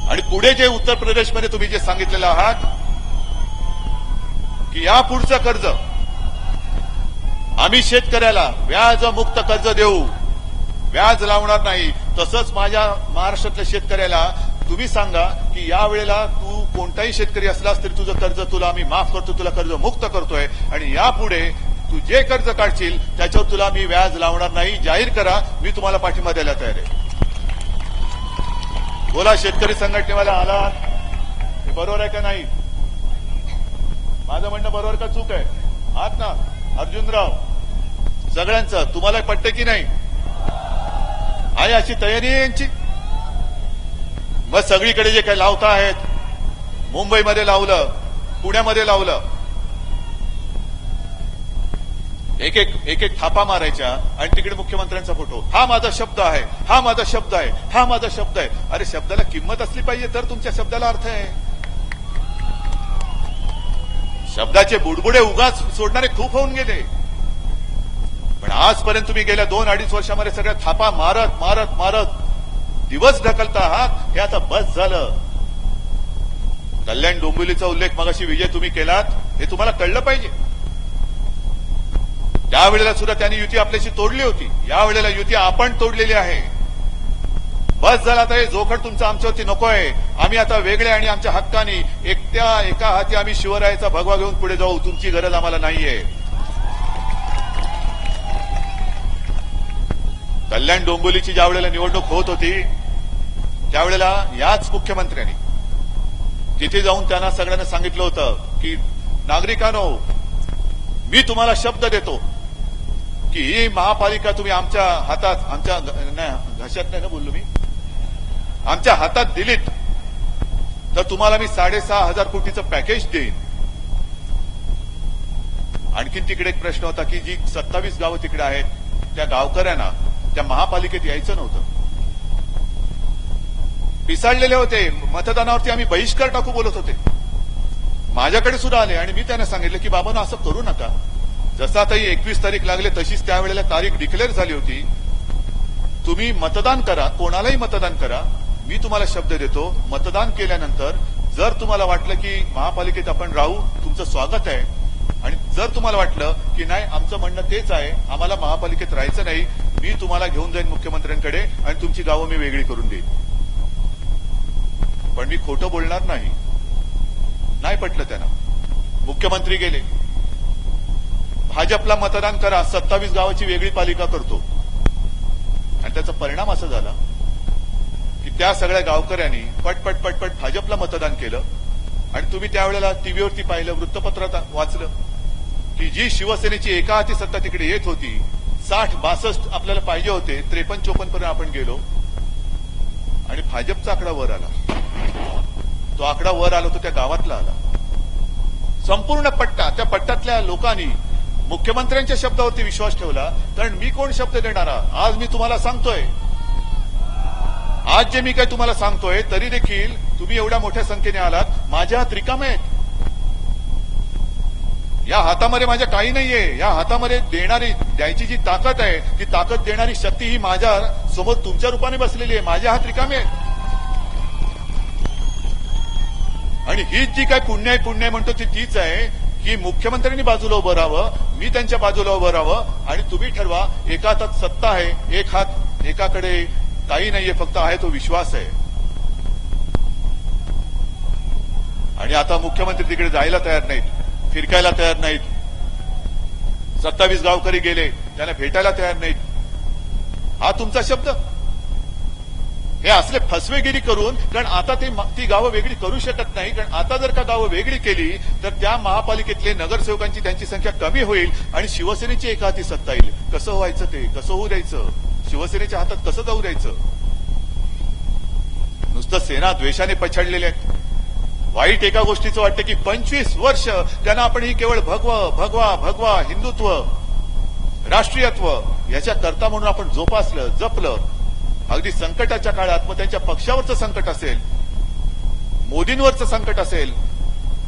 आणि पुढे जे उत्तर प्रदेशमध्ये तुम्ही जे सांगितलेलं आहात की या पुढचं कर्ज आम्ही शेतकऱ्याला व्याजमुक्त कर्ज देऊ, व्याज लावणार नाही, तसंच माझ्या महाराष्ट्रातल्या शेतकऱ्याला तुम्ही सांगा की या वेळेला तू कोणताही शेतकरी असलास तरी तुझं कर्ज तुला आम्ही माफ करतो, तुला कर्ज मुक्त करतोय, आणि यापुढे तू जे कर्ज काढशील त्याच्यावर तुला मी व्याज लावणार नाही. जाहीर करा, मी तुम्हाला पाठिंबा द्यायला तयार आहे. बोला, शेतकरी संघटनेवाला आलात, हे बरोबर आहे का नाही? माझं म्हणणं बरोबर का चूक आहे? आहात ना अर्जुनराव? सगळ्यांचं तुम्हाला पटतं की नाही? आहे अशी तयारी आहे यांची? मग सगळीकडे जे काही लावता आहेत, मुंबईमध्ये लावलं, पुण्यामध्ये लावलं, एक एक थापा मारायच्या आणि तिकडे मुख्यमंत्र्यांचा फोटो, हा माझा शब्द आहे, हा माझा शब्द आहे, हा माझा शब्द आहे. अरे शब्दाला किंमत असली पाहिजे तर तुमच्या शब्दाला अर्थ आहे. शब्दाचे बुडबुडे उगाच सोडणारे खूप होऊन गेले. पण आजपर्यंत तुम्ही गेल्या 2-2.5 वर्षामध्ये सगळ्या थापा मारत मारत मारत दिवस ढकलता आहात, हे आता बस झालं. कल्याण डोंबिवलीचा उल्लेख मगाशी विजय तुम्ही केलात, हे तुम्हाला कळलं पाहिजे. त्यावेळेला सुद्धा त्यांनी युती आपल्याशी तोडली होती, यावेळेला युती आपण तोडलेली आहे. बस झाला आता, हे जोखड तुमचं आमच्यावरती नकोय. आम्ही आता वेगळे आणि आमच्या हक्कानी एका हाती आम्ही शिवरायाचा भगवा घेऊन पुढे जाऊ. तुमची गरज आम्हाला नाहीये. कल्याण डोंबिवलीची ज्या वेळेला निवडणूक होत होती त्यावेळेला याच मुख्यमंत्र्यांनी तिथे जाऊन त्यांना सगळ्यांना सांगितलं होतं की नागरिकांनो, मी तुम्हाला शब्द देतो की ही महापालिका तुम्ही आमच्या हातात, आमच्या घशात नाही ना बोललो मी, आमच्या हातात दिलीत तर तुम्हाला मी 6,500 कोटीचं पॅकेज देईन. आणखीन तिकडे एक प्रश्न होता की जी 27 गावं तिकडे आहेत त्या गावकऱ्यांना त्या महापालिकेत यायचं नव्हतं, पिसाळलेले होते. मतदानावरती आम्ही बहिष्कार टाकू बोलत होते. माझ्याकडे सुद्धा आले आणि मी त्यांना सांगितलं की बाबांनो, असं करू नका. जसं आता 21 तारीख लागले तशीच त्यावेळेला तारीख डिक्लेअर झाली होती. तुम्ही मतदान करा, कोणालाही मतदान करा. मी तुम्हाला शब्द देतो, मतदान केल्यानंतर जर तुम्हाला वाटलं की महापालिकेत आपण राहू, तुमचं स्वागत आहे. आणि जर तुम्हाला वाटलं की नाही, आमचं म्हणणं तेच आहे, आम्हाला महापालिकेत राहायचं नाही, मी तुम्हाला घेऊन जाईन मुख्यमंत्र्यांकडे आणि तुमची गावं मी वेगळी करून देईन. पण मी खोटं बोलणार नाही. नाही पटलं त्यांना. मुख्यमंत्री गेले, भाजपला मतदान करा, 27 गावाची वेगळी पालिका करतो. आणि त्याचा परिणाम असा झाला की त्या सगळ्या गावकऱ्यांनी पटपट पटपट भाजपला मतदान केलं. आणि तुम्ही त्यावेळेला टीव्हीवरती पाहिलं, वृत्तपत्रात वाचलं की जी शिवसेनेची एका हाती सत्ता तिकडे येत होती, 60-62 आपल्याला पाहिजे होते, 53-54 पर्यंत आपण गेलो आणि भाजपचा आकडा वर आला. तो आकडा वर आला तो त्या गावातला आला. संपूर्ण पट्टा, त्या पट्ट्यातल्या लोकांनी मुख्यमंत्र्यांच्या शब्दावरती विश्वास ठेवला. कारण मी कोण शब्द देणारा? आज मी तुम्हाला सांगतोय, आज जे मी काय तुम्हाला सांगतोय तरी देखील तुम्ही एवढ्या मोठ्या संख्येने आलात. माझ्या हात रिकामे आहेत. या हातामध्ये माझ्या काही नाहीये. या हातामध्ये द्यायची जी ताकद आहे ती ताकद देणारी शक्ती ही माझ्या समोर तुमच्या रूपाने बसलेली आहे. माझ्या हात रिकामे आहेत. आणि हीच जी काय पुण्य आहे म्हणतो ती तीच आहे की मुख्यमंत्र्यांनी बाजूला उभं राहावं, मी त्यांच्या बाजूला उभं राहावं आणि तुम्ही ठरवा. एका हातात सत्ता आहे, एक हात एकाकडे काही नाहीये, फक्त आहे तो विश्वास आहे. आणि आता मुख्यमंत्री तिकडे जायला तयार नाहीत, फिरकायला तयार नाहीत. 27 गावकरी गेले, त्यांना भेटायला तयार नाहीत. हा तुमचा शब्द? हे असले फसवेगिरी करून, कारण आता ती गावं वेगळी करू शकत नाही. कारण आता जर का गावं वेगळी केली तर त्या महापालिकेतले नगरसेवकांची त्यांची संख्या कमी होईल आणि शिवसेनेची एका हाती सत्ता येईल. कसं व्हायचं ते? कसं होऊ द्यायचं? शिवसेनेच्या हातात कसं जाऊ द्यायचं? नुसतं सेना द्वेषाने पछाडलेले आहेत. वाईट एका गोष्टीचं वाटतं की 25 वर्ष त्यांना आपण ही केवळ भगवा हिंदुत्व, राष्ट्रीयत्व याच्या करता म्हणून आपण जोपासलं, जपलं. अगदी संकटाच्या काळात, मग त्यांच्या पक्षावरचं संकट असेल, मोदींवरचं संकट असेल,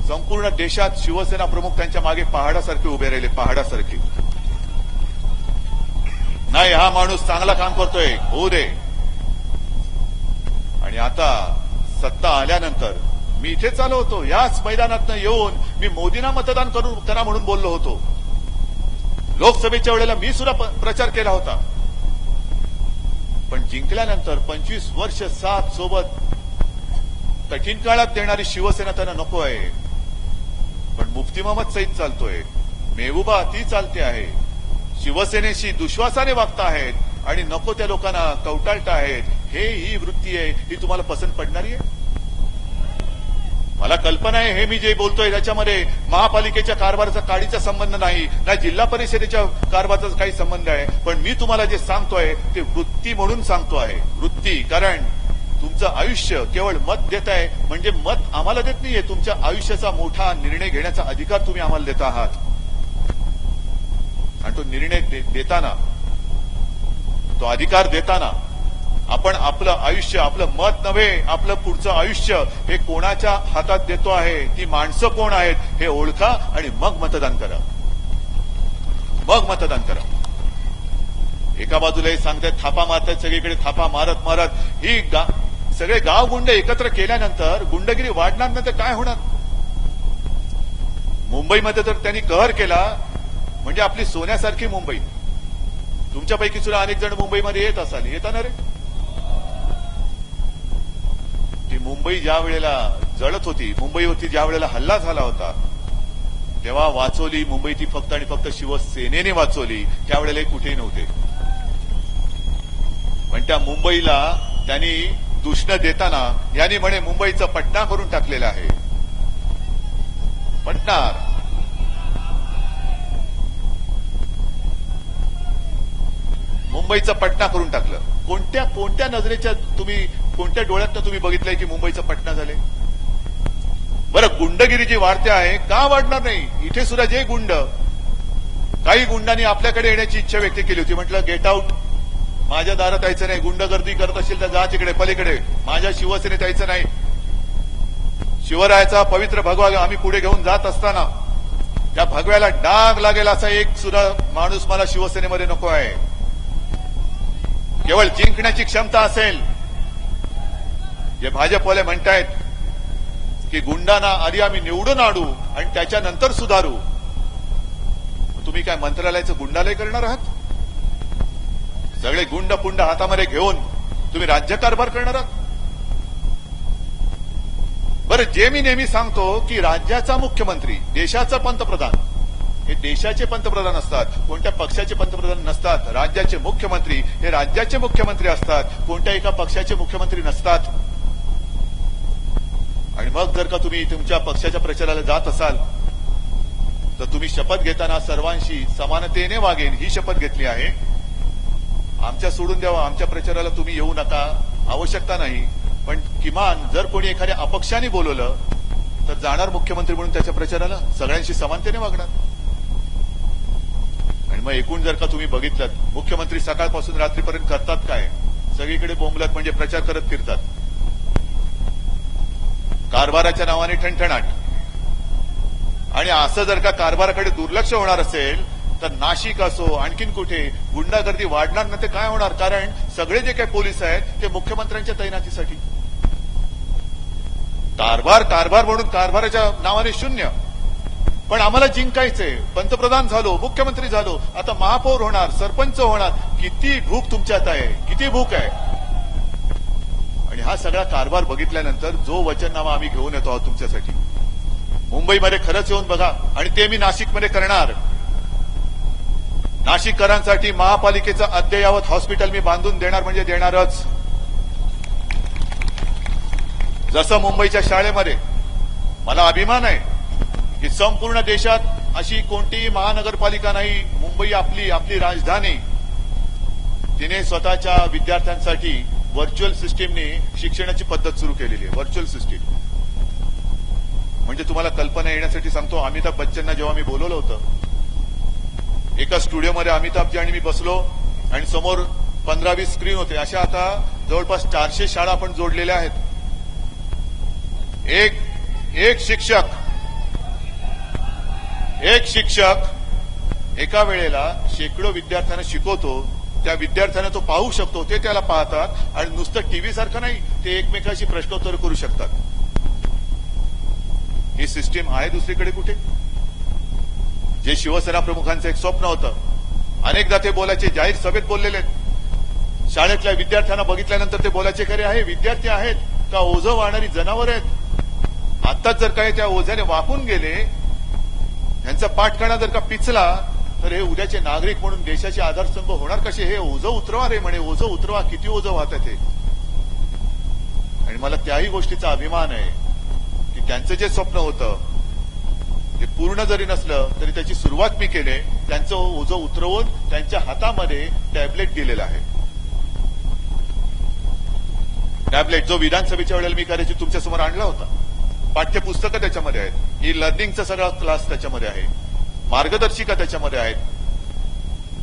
संपूर्ण देशात शिवसेना प्रमुख त्यांच्या मागे पहाडासारखे उभे राहिले, पहाडासारखे. नाही, हा माणूस चांगला काम करतोय, होऊ दे. आणि आता सत्ता आल्यानंतर मी इथेच आलो होतो, याच मैदानातनं येऊन मी मोदींना मतदान करा म्हणून बोललो होतो. लोकसभेच्या वेळेला मी सुद्धा प्रचार केला होता. पण जिंकल्यानंतर 25 वर्ष साथ सोबत कठीण काळात देणारी शिवसेना त्यांना नको आहे. पण मुफ्ती मोहम्मद सईद चालतोय, मेहबूबा ती चालते आहे, शिवसेनेशी दुश्वासाने वागता आहेत आणि नको त्या लोकांना कवटाळता आहेत. ही वृत्ती आहे, ही तुम्हाला पसंत पडणारी आहे? मला कल्पना आहे हे मी जे बोलतोय त्याच्यामध्ये महापालिकेच्या कारभाराचा काडीचा संबंध नाही, ना जिल्हा परिषदेच्या कारभाराचा काही संबंध आहे. पण मी तुम्हाला जे सांगतोय ते वृत्ती म्हणून सांगतो आहे. वृत्ती, कारण तुमचं आयुष्य केवळ मत देत आहे म्हणजे मत आम्हाला देत नाहीये, तुमच्या आयुष्याचा मोठा निर्णय घेण्याचा अधिकार तुम्ही आम्हाला देत आहात. आणि तो निर्णय देताना, तो अधिकार देताना आपण आपलं आयुष्य, आपलं मत नव्हे, आपलं पुढचं आयुष्य हे कोणाच्या हातात देतो आहे, ती माणसं कोण आहेत हे ओळखा आणि मग मतदान करा. मग मतदान करा. एका बाजूला हे सांगतायत थापा मारतायत, सगळीकडे थापा मारत मारत ही सगळे गाव गुंड एकत्र केल्यानंतर गुंडगिरी वाढणार नाही तर काय होणार? मुंबईमध्ये तर त्यांनी कहर केला म्हणजे आपली सोन्यासारखी मुंबई. तुमच्यापैकी सुद्धा अनेक जण मुंबईमध्ये येत असाल, येताना रे. ती मुंबई ज्या वेळेला जळत होती, मुंबई होती ज्या वेळेला हल्ला झाला होता, तेव्हा वाचवली मुंबई ती फक्त आणि फक्त शिवसेनेने वाचवली. त्यावेळेला कुठेही नव्हते. पण त्या मुंबईला त्यांनी दूषणं देताना यांनी म्हणे मुंबईचं पटना करून टाकलेलं आहे. पटणार. मुंबईचं पटना करून टाकलं. कोणत्या नजरेच्या कोणत्या डोळ्यातनं तुम्ही बघितलंय की मुंबईचं पटना झाले? बरं, गुंडगिरी जी वाढते आहे का वाढणार नाही? इथे सुद्धा जे गुंड, काही गुंडांनी आपल्याकडे येण्याची इच्छा व्यक्त केली होती. म्हटलं गेट आउट, माझ्या दारात यायचं नाही. गुंडगर्दी करत असेल तर जा तिकडे पलीकडे, माझ्या शिवसेनेत यायचं नाही. शिवरायाचा पवित्र भगवा आम्ही पुढे घेऊन जात असताना त्या भगव्याला डाग लागेल असा एक सुद्धा माणूस मला शिवसेनेमध्ये नको आहे. केवळ जिंकण्याची क्षमता असेल. जे भाजपवाले म्हणतायत की गुंडांना आधी आम्ही निवडून आणू आणि त्याच्यानंतर सुधारू. तुम्ही काय मंत्रालयाचं गुंडालय करणार आहात? सगळे गुंड पुंड हातामध्ये घेऊन तुम्ही राज्यकारभार करणार आहात? बरं, जे मी नेहमी सांगतो की राज्याचा मुख्यमंत्री, देशाचा पंतप्रधान हे देशाचे पंतप्रधान असतात, कोणत्या पक्षाचे पंतप्रधान नसतात. राज्याचे मुख्यमंत्री हे राज्याचे मुख्यमंत्री असतात, कोणत्या एका पक्षाचे मुख्यमंत्री नसतात. आणि मग जर का तुम्ही तुमच्या पक्षाच्या प्रचाराला जात असाल तर तुम्ही शपथ घेताना सर्वांशी समानतेने वागेन ही शपथ घेतली आहे. आमच्या सोडून द्यावा, आमच्या प्रचाराला तुम्ही येऊ नका, आवश्यकता नाही. पण किमान जर कोणी एखाद्या अपक्षाने बोलवलं तर जाणार मुख्यमंत्री म्हणून त्याच्या प्रचाराला, सगळ्यांशी समानतेने वागणार. आणि मग एकूण जर का तुम्ही बघितलं, मुख्यमंत्री सकाळपासून रात्रीपर्यंत करतात काय? सगळीकडे बोंबलत म्हणजे प्रचार करत फिरतात. कारभाराच्या नावाने ठणठणाट. आणि असं जर का कारभाराकडे दुर्लक्ष होणार असेल तर नाशिक असो आणखीन कुठे गुंडागर्दी वाढणार ना. ते काय होणार, कारण सगळे जे काही पोलीस आहेत ते मुख्यमंत्र्यांच्या तैनातीसाठी. कारभार म्हणून कारभाराच्या नावाने शून्य. पण आम्हाला जिंकायचंय. पंतप्रधान झालो, मुख्यमंत्री झालो, आता महापौर होणार, सरपंच होणार. किती भूक तुमच्यात आहे, किती भूक आहे. आणि हा सगळा कारभार बघितल्यानंतर जो वचननामा आम्ही घेऊन येतो आहोत तुमच्यासाठी, मुंबईमध्ये खरंच येऊन बघा. आणि ते मी नाशिकमध्ये करणार. नाशिककरांसाठी महापालिकेचं अद्ययावत हॉस्पिटल मी बांधून देणार म्हणजे देणारच. जसं मुंबईच्या शाळेमध्ये मला अभिमान आहे की संपूर्ण देशात अशी कोणतीही महानगरपालिका नाही. मुंबई आपली राजधानी. तिने स्वतःच्या विद्यार्थ्यांसाठी व्हर्च्युअल सिस्टीमने शिक्षणाची पद्धत सुरू केलेली आहे. व्हर्च्युअल सिस्टीम म्हणजे तुम्हाला कल्पना येण्यासाठी सांगतो, अमिताभ बच्चनना जेव्हा मी बोलवलं होतं एका स्टुडिओमध्ये, अमिताभजी आणि मी बसलो आणि समोर 15-20 स्क्रीन होते. अशा आता जवळपास 400 शाळा आपण जोडलेल्या आहेत. एक शिक्षक एका वेळेला शेकडो विद्यार्थ्यांना शिकवतो. त्या विद्यार्थ्यांना तो पाहू शकतो, ते त्याला पाहतात. आणि नुसतं टीव्ही सारखं नाही, ते एकमेकाशी प्रश्नोत्तर करू शकतात. ही सिस्टीम आहे दुसरीकडे कुठे? जे शिवसेना प्रमुखांचं एक स्वप्न होतं. अनेकदा ते बोलायचे, जाहीर सभेत बोललेले आहेत. शाळेतल्या विद्यार्थ्यांना बघितल्यानंतर ते बोलायचे, खरे आहे विद्यार्थी आहेत का ओझं वाहणारी जनावर आहेत? आताच जर काही त्या ओझ्याने वाहून गेले, यांचा पाठकाणा जर का पिचला तर हे उद्याचे नागरिक म्हणून देशाचे आधारस्तंभ होणार कसे? हे ओझं उतरवा रे म्हणे, ओझं उतरवा. किती ओझं वाहतात हे. आणि मला त्याही गोष्टीचा अभिमान आहे की त्यांचं जे स्वप्न होतं ते पूर्ण जरी नसलं तरी त्याची सुरुवात मी केली. त्यांचं ओझं उतरवून त्यांच्या हातामध्ये टॅबलेट दिलेला आहे. टॅबलेट जो विधानसभेच्या वेळेला मी करायची तुमच्यासमोर आणला होता. पाठ्यपुस्तकं त्याच्यामध्ये आहेत. ई लर्निंगचा सगळा क्लास त्याच्यामध्ये आहे. मार्गदर्शिका त्याच्यामध्ये आहेत.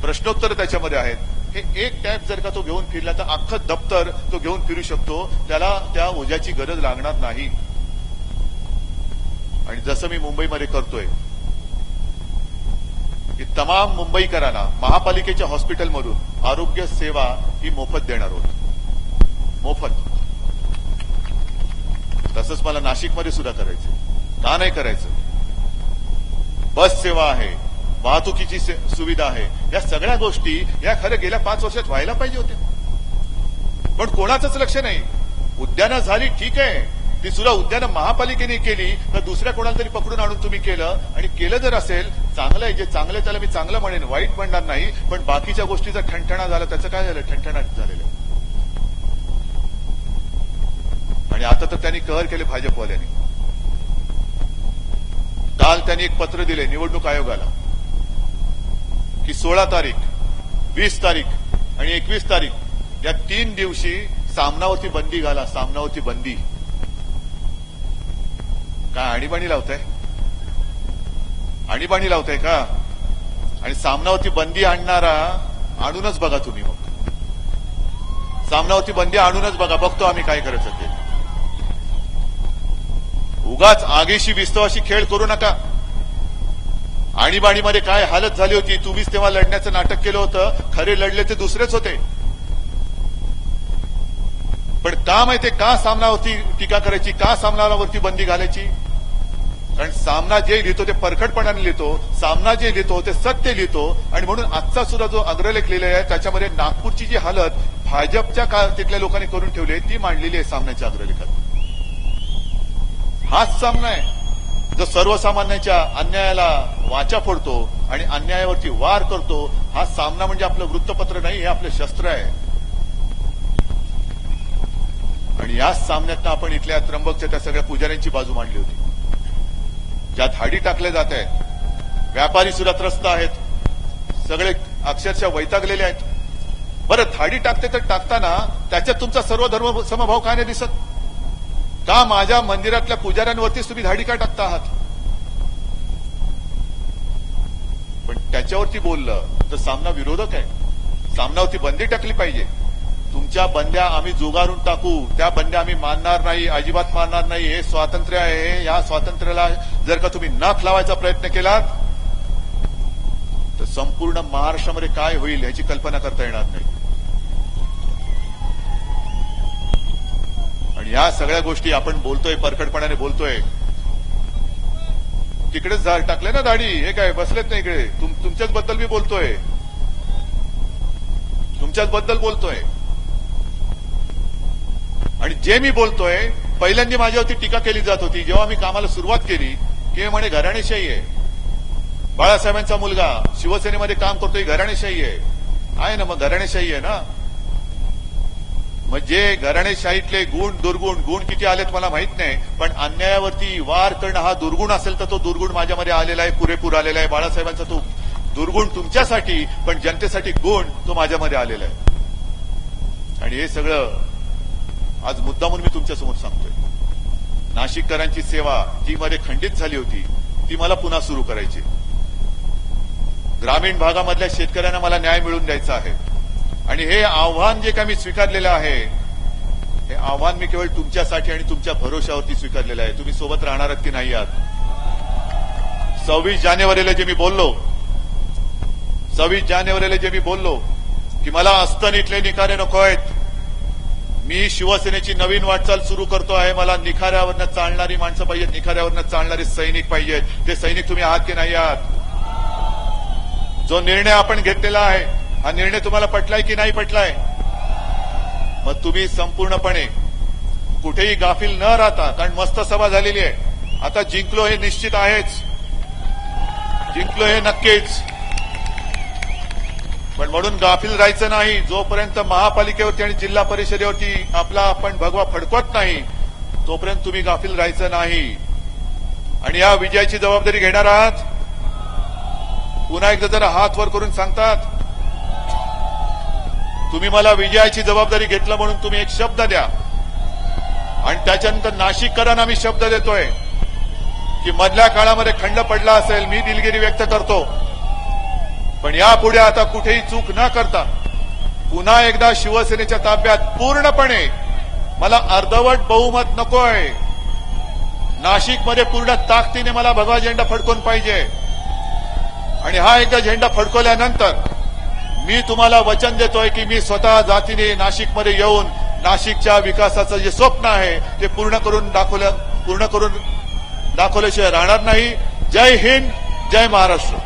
प्रश्नोत्तर त्याच्यामध्ये आहेत. हे एक टॅब जर का तो घेऊन फिरला तर अख्खं दप्तर तो घेऊन फिरू शकतो. त्याला त्या ओझ्याची गरज लागणार नाही. आणि जसं मी मुंबईमध्ये करतोय की तमाम मुंबईकरांना महापालिकेच्या हॉस्पिटलमधून आरोग्य सेवा ही मोफत देणार आहोत. मोफत. तसंच मला नाशिकमध्ये सुद्धा करायचं. का नाही करायचं? बस सेवा आहे, वाहतुकीची सुविधा आहे. या सगळ्या गोष्टी या खरं गेल्या 5 वर्षात व्हायला पाहिजे होत्या. पण कोणाचंच लक्ष नाही. उद्यानं झाली ठीक आहे, ती सुद्धा उद्यानं महापालिकेने केली तर दुसऱ्या कोणाला तरी पकडून आणून तुम्ही केलं. आणि केलं जर असेल चांगलं आहे, जे चांगलं आहे त्याला मी चांगलं म्हणेन, वाईट म्हणणार नाही. पण बाकीच्या गोष्टीचा ठणठणा झाला, त्याचं काय झालं? ठणठणाट झालेलं. आणि आता तर त्यांनी कहर केले भाजपवाल्यांनी. काल त्यांनी एक पत्र दिले निवडणूक आयोगाला की 16 तारीख, 20 तारीख आणि 21 तारीख या 3 दिवशी सामनावरती बंदी घाला. सामनावरती बंदी. काय आणीबाणी लावताय? आणीबाणी लावताय का? आणि सामनावरती बंदी आणणारा आणूनच बघा तुम्ही. मग सामनावरती बंदी आणूनच बघा. बघतो आम्ही काय करायचं ते. उगाच आगीशी विस्तवाशी खेळ करू नका. आणीबाणीमध्ये काय हालत झाली होती, तुम्हीच तेव्हा लढण्याचं नाटक केलं होतं. खरे लढले ते दुसरेच होते. पण का माहितीये का सामनावरती टीका करायची, का सामनावरती बंदी घालायची? कारण सामना जे लिहितो ते परखडपणाने लिहितो. सामना जे लिहितो ते सत्य लिहितो. आणि म्हणून आजचा सुद्धा जो अग्रलेख लिहिलेला आहे त्याच्यामध्ये नागपूरची जी हालत भाजपच्या तिथल्या लोकांनी करून ठेवली आहे ती मांडलेली आहे सामन्याच्या अग्रलेखात. हाच सामना आहे जो सर्वसामान्यांच्या अन्यायाला वाचा फोडतो आणि अन्यायावरती वार करतो. हा सामना म्हणजे आपलं वृत्तपत्र नाही, हे आपलं शस्त्र आहे. आणि याच सामन्यातनं आपण इथल्या त्र्यंबकच्या त्या सगळ्या पुजाऱ्यांची बाजू मांडली होती, ज्या धाडी टाकल्या जात आहेत. व्यापारी सुद्धा त्रस्त आहेत. सगळे अक्षरशः वैतागलेले आहेत. बरं, धाडी टाकते तर टाकताना त्याच्यात तुमचा सर्व धर्म समभाव का नाही दिसत? का माझ्या मंदिरातल्या पुजाऱ्यांवरतीच तुम्ही धाडी का टाकता आहात? पण त्याच्यावरती बोललं तर सामना विरोधक आहे. सामनावरती बंदी टाकली पाहिजे. तुमच्या बंद्या आम्ही जुगारून टाकू, त्या बंद्या आम्ही मानणार नाही, अजिबात मानणार नाही. हे स्वातंत्र्य आहे. या स्वातंत्र्याला जर का तुम्ही नख लावायचा प्रयत्न केलात तर संपूर्ण महाराष्ट्रामध्ये काय होईल याची कल्पना करता येणार नाही. आणि या सगळ्या गोष्टी आपण बोलतोय, परखडपणाने बोलतोय. तिकडेच झाड टाकले ना दाढी, हे काय बसलेत ना इकडे. तुमच्याच बद्दल मी बोलतोय, तुमच्याच बद्दल बोलतोय. आणि जे मी बोलतोय, पहिल्यांदा माझ्यावरती टीका केली जात होती जेव्हा मी कामाला सुरुवात केली की म्हणे घराणेशाही आहे. बाळासाहेबांचा मुलगा शिवसेनेमध्ये काम करतोय, घराणेशाही आहे ना. मग घराणेशाही आहे ना. म्हणजे घराणेशाहीतले गुण दुर्गुण, गुण किती आलेत मला माहित नाही, पण अन्यायावरती वार करणं हा दुर्गुण असेल तर तो दुर्गुण माझ्यामध्ये आलेला आहे, पुरेपूर आलेला आहे. बाळासाहेबांचा तो दुर्गुण तुमच्यासाठी, पण जनतेसाठी गुण तो माझ्यामध्ये आलेला आहे. आणि हे सगळं आज मुद्दामून मी तुमच्यासमोर सांगतोय. नाशिककरांची सेवा जी मध्ये खंडित झाली होती ती मला पुन्हा सुरू करायची. ग्रामीण भागामधल्या शेतकऱ्यांना मला न्याय मिळवून द्यायचा आहे. आणि हे आव्हान जे काय मी स्वीकारलेलं आहे, हे आव्हान मी केवळ तुमच्यासाठी आणि तुमच्या भरोशावरती स्वीकारलेलं आहे. तुम्ही सोबत राहणार आहात की नाही आहात. 26 जानेवारीला जे मी बोललो, 26 जानेवारीला जे मी बोललो की मला अस्तन इथले निखारे नको आहेत, मी शिवसेनेची नवीन वाटचाल सुरू करतो आहे, मला निखाऱ्यावरनं चालणारी माणसं पाहिजेत, निखाऱ्यावरनं चालणारे सैनिक पाहिजेत. ते सैनिक तुम्ही आहात की नाही आहात. जो निर्णय आपण घेतलेला आहे हा निर्णय तुम्हाला पटलाय की नाही पटलाय. मग तुम्ही संपूर्णपणे कुठेही गाफील न राहता, कारण मस्त सभा झालेली आहे, आता जिंकलो हे निश्चित आहेच, जिंकलो हे नक्कीच, पण म्हणून गाफील राहायचं नाही. जोपर्यंत महापालिकेवरती आणि जिल्हा परिषदेवरती आपला आपण भगवा फडकवत नाही तोपर्यंत तुम्ही गाफील राहायचं नाही. आणि या विजयाची जबाबदारी घेणार आहात. पुन्हा एकदा जरा हात वर करून सांगतात, तुम्ही मला विजयाची जबाबदारी घेतलं म्हणून तुम्ही एक शब्द द्या. आणि त्याच्यानंतर नाशिककरांना मी शब्द देतोय की मधल्या काळामध्ये खंड पडला असेल, मी दिलगिरी व्यक्त करतो, पण यापुढे आता कुठेही चूक न करता पुन्हा एकदा शिवसेनेच्या ताब्यात पूर्णपणे, मला अर्धवट बहुमत नकोय, नाशिकमध्ये पूर्ण ताकदीने मला भगवा झेंडा फडकून पाहिजे. आणि हा एकदा झेंडा फडकवल्यानंतर मी तुम्हाला वचन देतोय की मी स्वतः जातीने नाशिकमध्ये येऊन नाशिकच्या विकासाचं जे स्वप्न आहे ते पूर्ण करून दाखवल्याशिवाय राहणार नाही. जय हिंद, जय महाराष्ट्र.